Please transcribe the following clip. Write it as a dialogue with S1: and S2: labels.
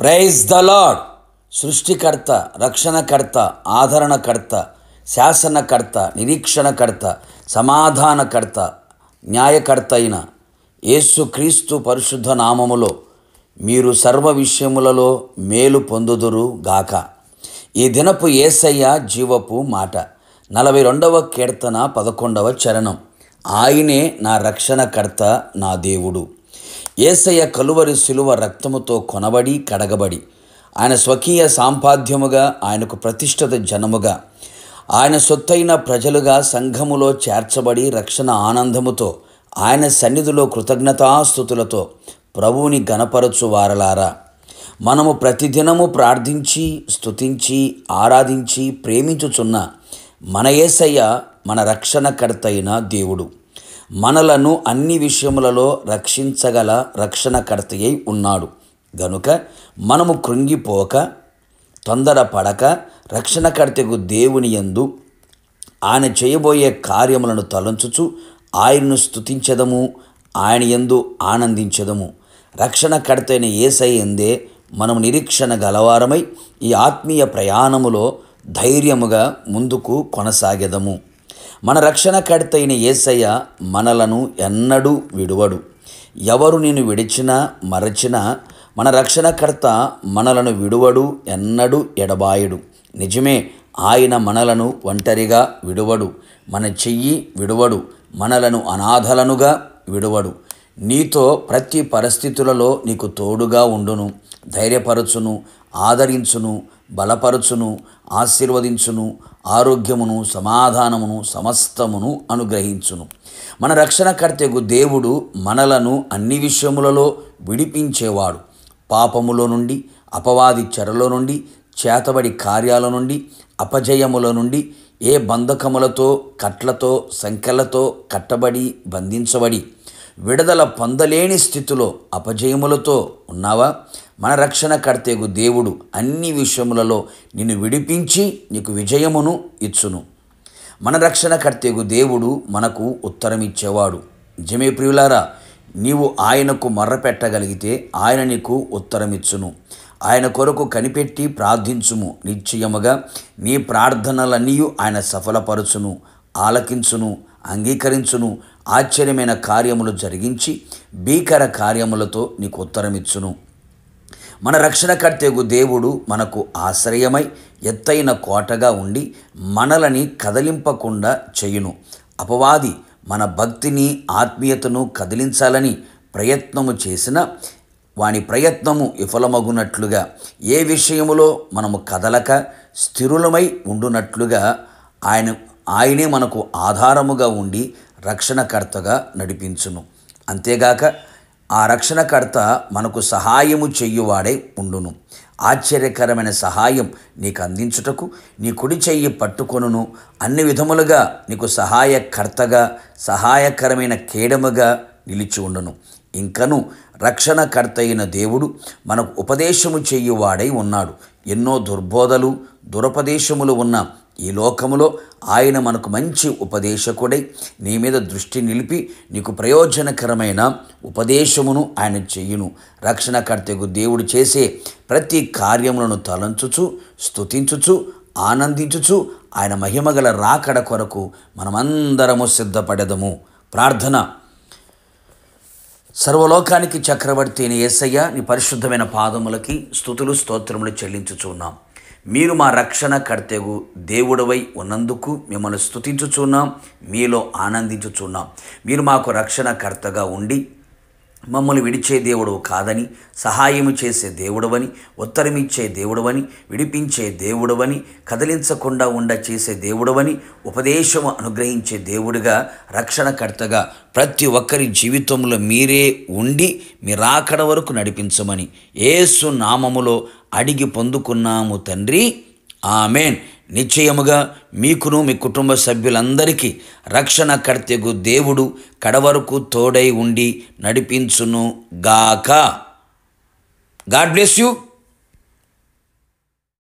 S1: Praise the lord. సృష్టికర్త, రక్షణకర్త, ఆదరణకర్త, శాసనకర్త, నిరీక్షణకర్త, సమాధానకర్త, న్యాయకర్త అయిన యేసుక్రీస్తు పరిశుద్ధ నామములో మీరు సర్వ విషయములలో మేలు పొందుదురు గాక. ఈ దినపు యేసయ్య జీవపు మాట. 42వ కీర్తన 11వ చరణం. ఆయనే నా రక్షణకర్త, నా దేవుడు. యేసయ్య కలువరి శిలువ రక్తముతో కొనబడి కడగబడి ఆయన స్వకీయ సాంపాద్యముగా, ఆయనకు ప్రతిష్ఠిత జనముగా, ఆయన సొత్తైన ప్రజలుగా సంఘములో చేర్చబడి రక్షణ ఆనందముతో ఆయన సన్నిధిలో కృతజ్ఞతాస్తుతులతో ప్రభువుని గణపరచు వారలారా, మనము ప్రతిదినము ప్రార్థించి స్తుతించి ఆరాధించి ప్రేమించుచున్న మన యేసయ్య మన రక్షణకర్త అయిన దేవుడు. మనలను అన్ని విషయములలో రక్షించగల రక్షణకర్తయై ఉన్నాడు. గనుక మనము కృంగిపోక, తొందరపడక, రక్షణకర్తకు దేవుని యందు ఆయన చేయబోయే కార్యములను తలంచుచు ఆయన్ను స్తుతించదము, ఆయన యందు ఆనందించదము. రక్షణకర్త అయిన యేసయ్య యందే మనము నిరీక్షణ గలవారమై ఈ ఆత్మీయ ప్రయాణములో ధైర్యముగా ముందుకు కొనసాగెదము. మన రక్షణకర్త అయిన యేసయ్య మనలను ఎన్నడూ విడువడు. ఎవరు నిన్ను విడిచినా మరచినా మన రక్షణకర్త మనలను విడువడు, ఎన్నడూ ఎడబాయడు. నిజమే, ఆయన మనలను ఒంటరిగా విడువడు, మన చెయ్యి విడువడు, మనలను అనాథలనుగా విడువడు. నీతో ప్రతి పరిస్థితులలో నీకు తోడుగా ఉండును, ధైర్యపరచును, ఆదరించును, బలపరచును, ఆశీర్వదించును, ఆరోగ్యమును, సమాధానమును, సమస్తమును అనుగ్రహించును. మన రక్షణకర్తకు దేవుడు మనలను అన్ని విషయములలో విడిపించేవాడు. పాపములో నుండి, అపవాది చెరలో నుండి, చేతబడి కార్యాల నుండి, అపజయముల నుండి, ఏ బంధకములతో, కట్లతో, సంకెళ్లతో కట్టబడి బంధించబడి విడుదల పొందలేని స్థితిలో అపజయములతో ఉన్నావా? మన రక్షణకర్తకు దేవుడు అన్ని విషయములలో నిన్ను విడిపించి నీకు విజయమును ఇచ్చును. మన రక్షణకర్తకు దేవుడు మనకు ఉత్తరమిచ్చేవాడు. నిజమే ప్రియులారా, నీవు ఆయనకు మొర్రపెట్టగలిగితే ఆయన నీకు ఉత్తరమిచ్చును. ఆయన కొరకు కనిపెట్టి ప్రార్థించుము. నిశ్చయముగా నీ ప్రార్థనలన్నీ ఆయన సఫలపరచును, ఆలకించును, అంగీకరించును. ఆశ్చర్యమైన కార్యములు జరిగించి భీకర కార్యములతో నీకు ఉత్తరమిచ్చును. మన రక్షణకర్తకు దేవుడు మనకు ఆశ్రయమై ఎత్తైన కోటగా ఉండి మనలని కదలింపకుండా చేయును. అపవాది మన భక్తిని, ఆత్మీయతను కదిలించాలని ప్రయత్నము చేసిన వాని ప్రయత్నము విఫలమగునట్లుగా, ఏ విషయములో మనము కదలక స్థిరులమై ఉండునట్లుగా ఆయనే మనకు ఆధారముగా ఉండి రక్షణకర్తగా నడిపించును. అంతేగాక ఆ రక్షణకర్త మనకు సహాయము చెయ్యువాడై ఉండును. ఆశ్చర్యకరమైన సహాయం నీకు అందించుటకు నీ కుడి చెయ్యి పట్టుకొనును. అన్ని విధములుగా నీకు సహాయకర్తగా, సహాయకరమైన కేడముగా నిలిచి ఉండును. ఇంకను రక్షణకర్త అయిన దేవుడు మనకు ఉపదేశము చెయ్యువాడై ఉన్నాడు. ఎన్నో దుర్బోధలు, దురుపదేశములు ఉన్న ఈ లోకములో ఆయన మనకు మంచి ఉపదేశకుడై నీ మీద దృష్టి నిలిపి నీకు ప్రయోజనకరమైన ఉపదేశమును ఆయన చెయ్యును. రక్షణకర్తకు దేవుడు చేసే ప్రతి కార్యములను తలంచుచు, స్తుతించుచు, ఆనందించుచు ఆయన మహిమగల రాకడ కొరకు మనమందరము సిద్ధపడెదము. ప్రార్థన. సర్వలోకానికి చక్రవర్తి అయిన యేసయ్య, నీ పరిశుద్ధమైన పాదములకి స్తుతులు, స్తోత్రములు చెల్లించుచున్నాం. మీరు మా రక్షణకర్తకు దేవుడవై ఉన్నందుకు మిమ్మల్ని స్తుతించుచున్నాం, మీలో ఆనందించుచున్నాం. మీరు మాకు రక్షణకర్తగా ఉండి మమ్మల్ని విడిచే దేవుడు కాదని, సహాయము చేసే దేవుడవని, ఉత్తరమిచ్చే దేవుడవని, విడిపించే దేవుడవని, కదిలించకుండా చేసే దేవుడవని, ఉపదేశము అనుగ్రహించే దేవుడిగా, రక్షణకర్తగా ప్రతి ఒక్కరి జీవితంలో మీరే ఉండి మీ రాకడ వరకు నడిపించమని యేసు నామములో అడిగి పొందుకున్నాము తండ్రి, ఆమెన్. నిశ్చయముగా మీకును మీ కుటుంబ సభ్యులందరికీ రక్షణకర్తకు దేవుడు కడవరకు తోడై ఉండి నడిపించును గాక. God bless you.